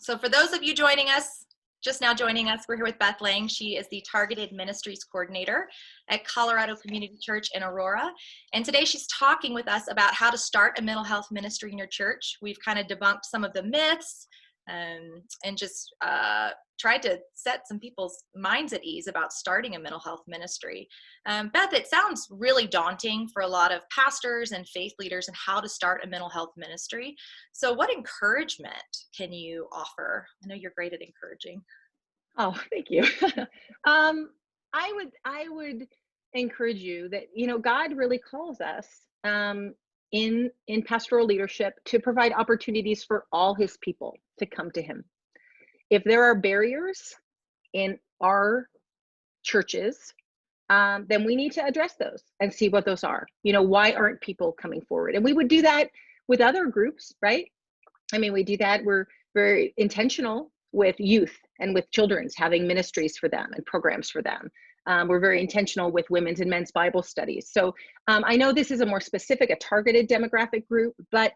So for those of you joining us, just now joining us, we're here with Beth Lang. She is the Targeted Ministries Coordinator at Colorado Community Church in Aurora. And today she's talking with us about how to start a mental health ministry in your church. We've kind of debunked some of the myths and just tried to set some people's minds at ease about starting a mental health ministry. Beth, it sounds really daunting for a lot of pastors and faith leaders in how to start a mental health ministry. So what encouragement can you offer? I know you're great at encouraging. Oh, thank you. I would encourage you that, God really calls us in pastoral leadership to provide opportunities for all his people to come to him. If there are barriers in our churches, then we need to address those and see what those are. Why aren't people coming forward? And we would do that with other groups, right? I mean, we do that. We're very intentional with youth and with children's, having ministries for them and programs for them. We're very intentional with women's and men's Bible studies. So I know this is a more specific, a targeted demographic group, but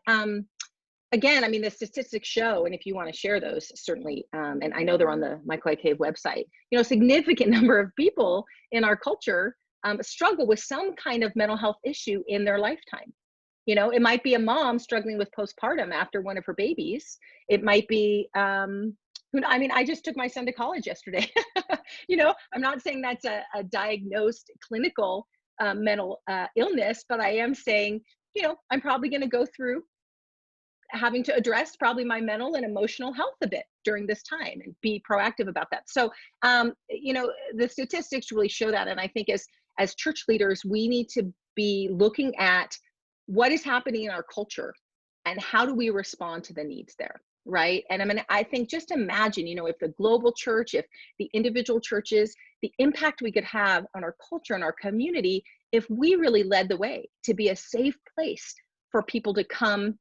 again, I mean, the statistics show, and if you want to share those, certainly, and I know they're on the Michael I. Cave website, a significant number of people in our culture struggle with some kind of mental health issue in their lifetime. It might be a mom struggling with postpartum after one of her babies. It might be, I just took my son to college yesterday. I'm not saying that's a diagnosed clinical mental illness, but I am saying, I'm probably going to go through having to address probably my mental and emotional health a bit during this time and be proactive about that. So, the statistics really show that. And I think as church leaders, we need to be looking at what is happening in our culture and how do we respond to the needs there, right? And I think just imagine, if the global church, if the individual churches, the impact we could have on our culture and our community if we really led the way to be a safe place for people to come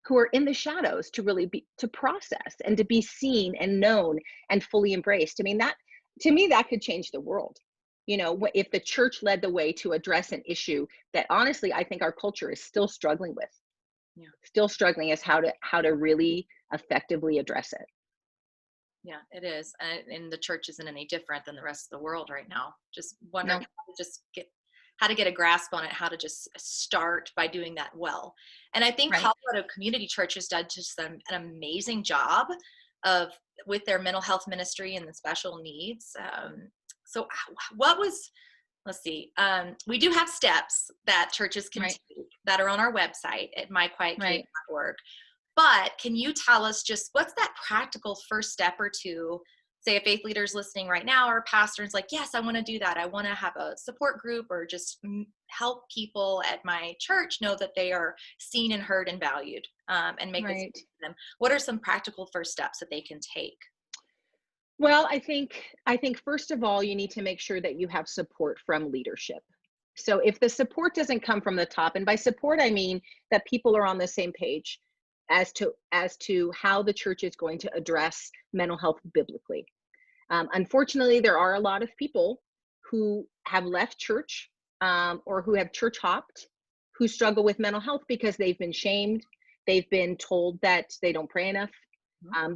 who are in the shadows to really to process and to be seen and known and fully embraced. I mean, that, to me, that could change the world. If the church led the way to address an issue that honestly, I think our culture is still struggling with, still struggling as how to really effectively address it. Yeah, it is. And the church isn't any different than the rest of the world right now. Just wondering how to get a grasp on it, how to just start by doing that well. And I think Colorado Community Church has done just an amazing job with their mental health ministry and the special needs. So let's see, we do have steps that churches can take that are on our website at myquietcave.org. But can you tell us just what's that practical first step or two? Say a faith leader is listening right now, or a pastor is like, yes, I want to do that. I want to have a support group or just help people at my church know that they are seen and heard and valued, and make this for them. What are some practical first steps that they can take? Well, I think first of all, you need to make sure that you have support from leadership. So if the support doesn't come from the top, and by support, I mean that people are on the same page as to how the church is going to address mental health biblically. Unfortunately, there are a lot of people who have left church or who have church hopped, who struggle with mental health because they've been shamed. They've been told that they don't pray enough.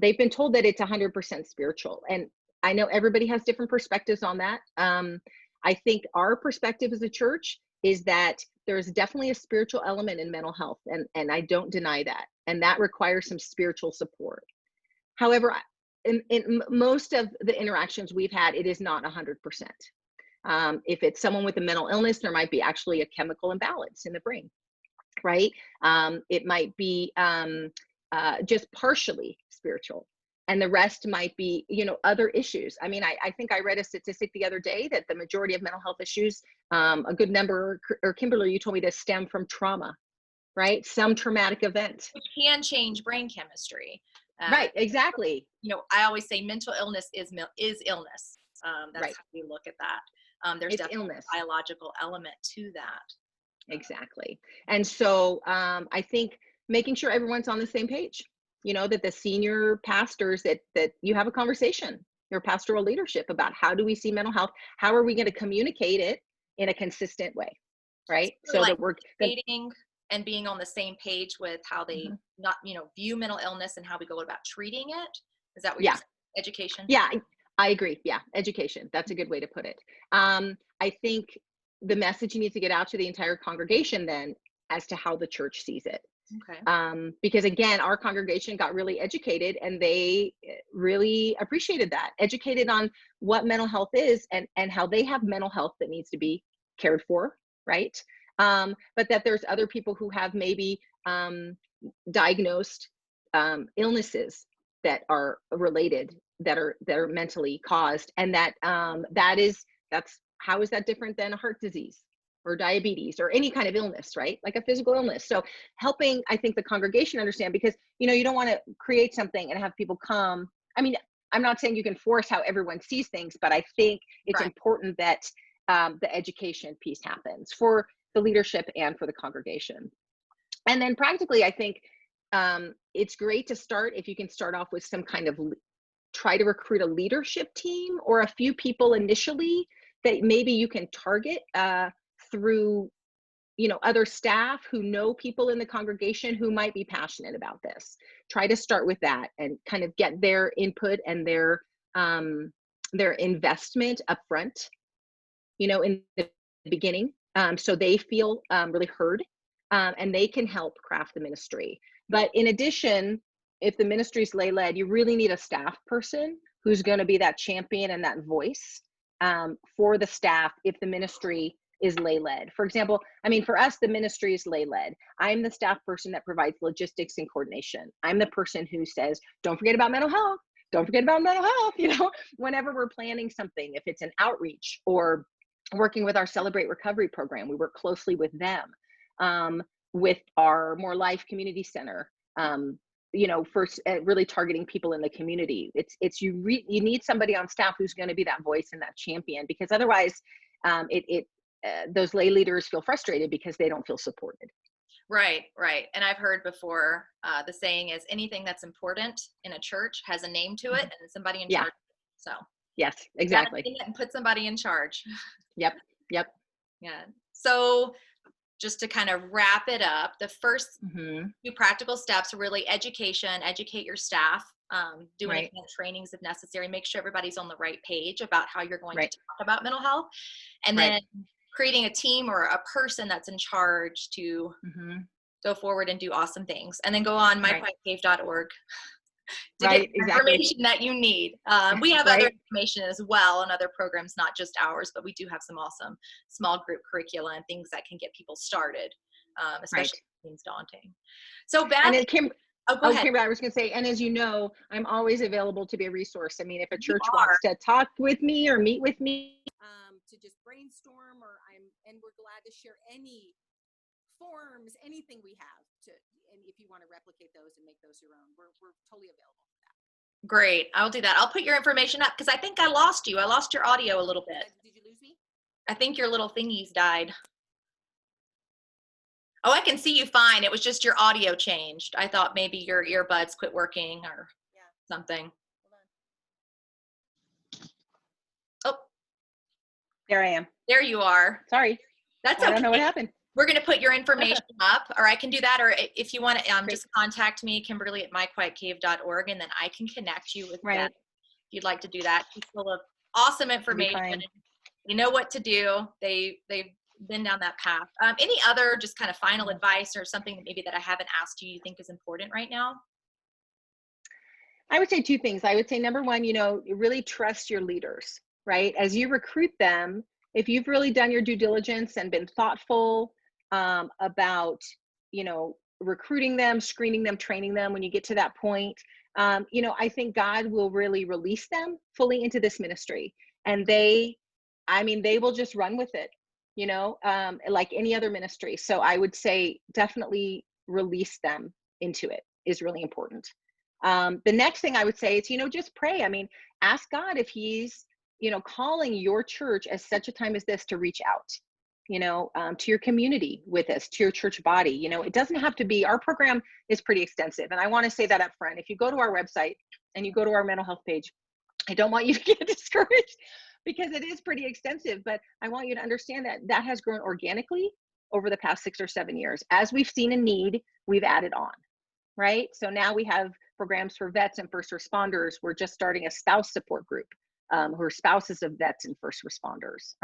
They've been told that it's 100% spiritual. And I know everybody has different perspectives on that. I think our perspective as a church is that there's definitely a spiritual element in mental health, and I don't deny that. And that requires some spiritual support. However, in most of the interactions we've had, it is not 100%. If it's someone with a mental illness, there might be actually a chemical imbalance in the brain, right? It might be just partially spiritual, and the rest might be, other issues. I mean, I think I read a statistic the other day that the majority of mental health issues, a good number, or Kimberly, you told me, to stem from trauma, right? Some traumatic event. Which can change brain chemistry. Right, exactly. I always say mental illness is illness. That's how you look at that. There's definitely illness, a biological element to that. Exactly. And so I think making sure everyone's on the same page, that the senior pastors, that you have a conversation, your pastoral leadership, about how do we see mental health? How are we going to communicate it in a consistent way? Right. So that we're dating and being on the same page with how they not, view mental illness and how we go about treating it. Is that what you're Yeah. saying? Education? Yeah, I agree. Yeah, education. That's a good way to put it. I think the message needs to get out to the entire congregation then as to how the church sees it. Okay. Because again, our congregation got really educated and they really appreciated that, educated on what mental health is and how they have mental health that needs to be cared for, right? But that there's other people who have maybe diagnosed illnesses that are related, that are mentally caused, and that's how is that different than a heart disease or diabetes or any kind of illness, right? Like a physical illness. So helping, I think, the congregation understand, because you don't want to create something and have people come. I mean, I'm not saying you can force how everyone sees things, but I think it's Right. important that the education piece happens for the leadership and for the congregation. And then practically, I think it's great to start if you can start off with some kind of try to recruit a leadership team or a few people initially that maybe you can target through other staff who know people in the congregation who might be passionate about this. Try to start with that and kind of get their input and their investment up front, in the beginning, so they feel really heard, and they can help craft the ministry. But in addition, if the ministry is lay led, you really need a staff person who's going to be that champion and that voice for the staff if the ministry is lay led. For example, I mean, for us, the ministry is lay led. I'm the staff person that provides logistics and coordination. I'm the person who says, don't forget about mental health. Don't forget about mental health, whenever we're planning something, if it's an outreach or working with our Celebrate Recovery program, we work closely with them, with our More Life Community Center, for really targeting people in the community. You need somebody on staff who's going to be that voice and that champion, because otherwise those lay leaders feel frustrated because they don't feel supported. Right. And I've heard before, the saying is anything that's important in a church has a name to it and somebody in charge. So yes, exactly. And put somebody in charge. Yep. Yeah. So just to kind of wrap it up, the first few practical steps are really education, educate your staff, do any kind of trainings if necessary, make sure everybody's on the right page about how you're going to talk about mental health, and then creating a team or a person that's in charge to go forward and do awesome things, and then go on myquietcave.org to get the information that you need. We have other information as well and other programs, not just ours, but we do have some awesome small group curricula and things that can get people started, especially if things daunting. So Beth, and go ahead. Kimberly, I was going to say, and as you know, I'm always available to be a resource. I mean, if a church wants to talk with me or meet with me, to just brainstorm, and we're glad to share any forms, anything we have and if you want to replicate those and make those your own, we're totally available for that. Great. I'll do that. I'll put your information up because I think I lost you. I lost your audio a little bit. Did you lose me? I think your little thingies died. Oh, I can see you fine. It was just your audio changed. I thought maybe your earbuds quit working or something. Oh, there I am. There you are. Sorry. That's okay. I don't know what happened. We're going to put your information up, or I can do that. Or if you want to just contact me, Kimberly at myquietcave.org, and then I can connect you with Beth if you'd like to do that. She's full of awesome information. They know what to do. They've been down that path. Any other just kind of final advice or something that maybe that I haven't asked you think is important right now? I would say two things. I would say number one, really trust your leaders, right? As you recruit them, if you've really done your due diligence and been thoughtful about, recruiting them, screening them, training them, when you get to that point, I think God will really release them fully into this ministry, and they will just run with it, like any other ministry. So I would say definitely release them into it is really important. The next thing I would say is, just pray. Ask God if he's, calling your church at such a time as this to reach out, to your community with us, to your church body. It doesn't have to be, our program is pretty extensive. And I want to say that up front. If you go to our website and you go to our mental health page, I don't want you to get discouraged because it is pretty extensive, but I want you to understand that has grown organically over the past 6 or 7 years. As we've seen a need, we've added on, right? So now we have programs for vets and first responders. We're just starting a spouse support group who are spouses of vets and first responders,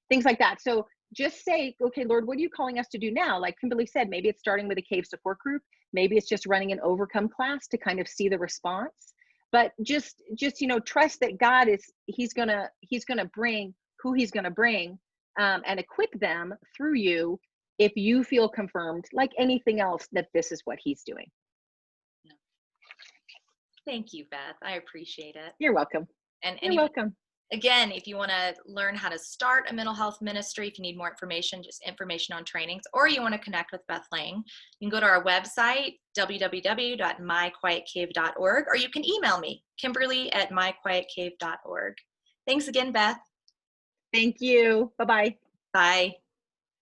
things like that. So just say, okay, Lord, what are you calling us to do now? Like Kimberly said, maybe it's starting with a cave support group. Maybe it's just running an overcome class to kind of see the response. But just trust that God he's gonna bring who he's gonna bring and equip them through you if you feel confirmed, like anything else, that this is what he's doing. Thank you, Beth. I appreciate it. You're welcome. You're welcome. Again, if you want to learn how to start a mental health ministry, if you need more information, just information on trainings, or you want to connect with Beth Lang, you can go to our website, www.myquietcave.org, or you can email me, Kimberly@myquietcave.org. Thanks again, Beth. Thank you. Bye-bye. Bye.